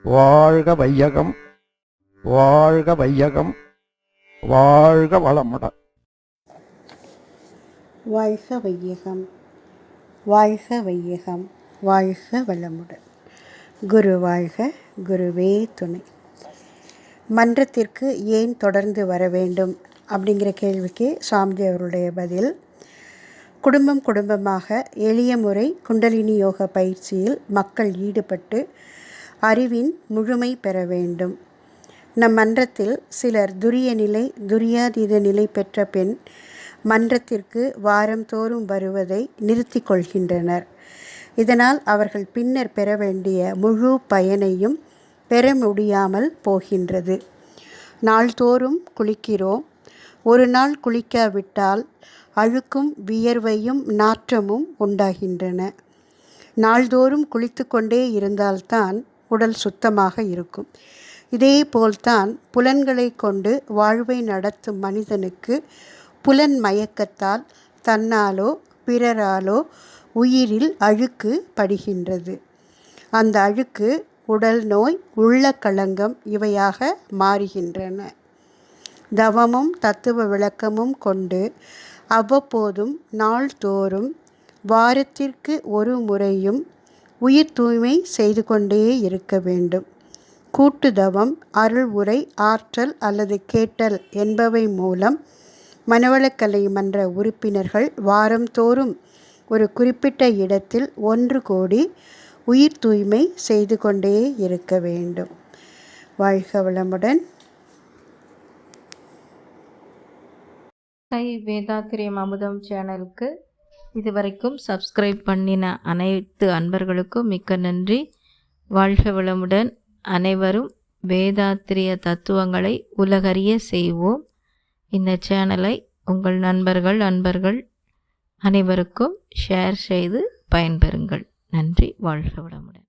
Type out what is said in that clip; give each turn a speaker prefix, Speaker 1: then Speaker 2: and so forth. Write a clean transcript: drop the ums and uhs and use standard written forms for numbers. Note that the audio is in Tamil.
Speaker 1: வாழ்க வையகம், வாழ்க வையகம், வாழ்க வளமுடன்.
Speaker 2: வாழ்க வையகம், வாழ்க வையகம், வாழ்க வளமுடன். குரு வாழ்க, குருவே துணை. மன்றத்திற்கு ஏன் தொடர்ந்து வர வேண்டும் அப்படிங்கிற கேள்விக்கு சாமிஜி அவருடைய பதில், குடும்பமாக எளிய முறை குண்டலினி யோக பயிற்சியில் மக்கள் ஈடுபட்டு அறிவின் முழுமை பெற வேண்டும். நம் மன்றத்தில் சிலர் துரிய நிலை, துரியாதீத நிலை பெற்ற பின் மன்றத்திற்கு வாரந்தோறும் வருவதை நிறுத்தி கொள்கின்றனர். இதனால் அவர்கள் பின்னர் பெற வேண்டிய முழு பயனையும் பெற முடியாமல் போகின்றது. நாள்தோறும் குளிக்கிறோம். ஒரு நாள் குளிக்காவிட்டால் அழுக்கும் வியர்வையும் நாற்றமும் உண்டாகின்றன. நாள்தோறும் குளித்து கொண்டே இருந்தால்தான் உடல் சுத்தமாக இருக்கும். இதே போல்தான் புலன்களை கொண்டு வாழ்வை நடத்தும் மனிதனுக்கு புலன் மயக்கத்தால் தன்னாலோ பிறராலோ உயிரில் அழுக்கு படுகின்றது. அந்த அழுக்கு உடல் நோய், உள்ள களங்கம் இவையாக மாறுகின்றன. தவமும் தத்துவ விளக்கமும் கொண்டு அவ்வப்போதும் நாள்தோறும் வாரத்திற்கு ஒரு முறையும் உயிர் தூய்மை செய்து கொண்டே இருக்க வேண்டும். கூட்டு தவம், அருள் உரை, ஆற்றல் அல்லது கேட்டல் என்பவை மூலம் மனவளக்கலை மன்ற உறுப்பினர்கள் வாரந்தோறும் ஒரு குறிப்பிட்ட இடத்தில் ஒன்று கூடி உயிர் தூய்மை செய்து கொண்டே இருக்க வேண்டும். வாழ்க வளமுடன்.
Speaker 3: கை வேதாத்திரியம் அமுதம் சேனலுக்கு இதுவரைக்கும் சப்ஸ்கிரைப் பண்ணின அனைத்து அன்பர்களுக்கும் மிக்க நன்றி. வாழ்க வளமுடன். அனைவரும் வேதாத்திரிய தத்துவங்களை உலகறிய செய்வோம். இந்த சேனலை உங்கள் அன்பர்கள் அனைவருக்கும் ஷேர் செய்து பயன்பெறுங்கள். நன்றி. வாழ்க வளமுடன்.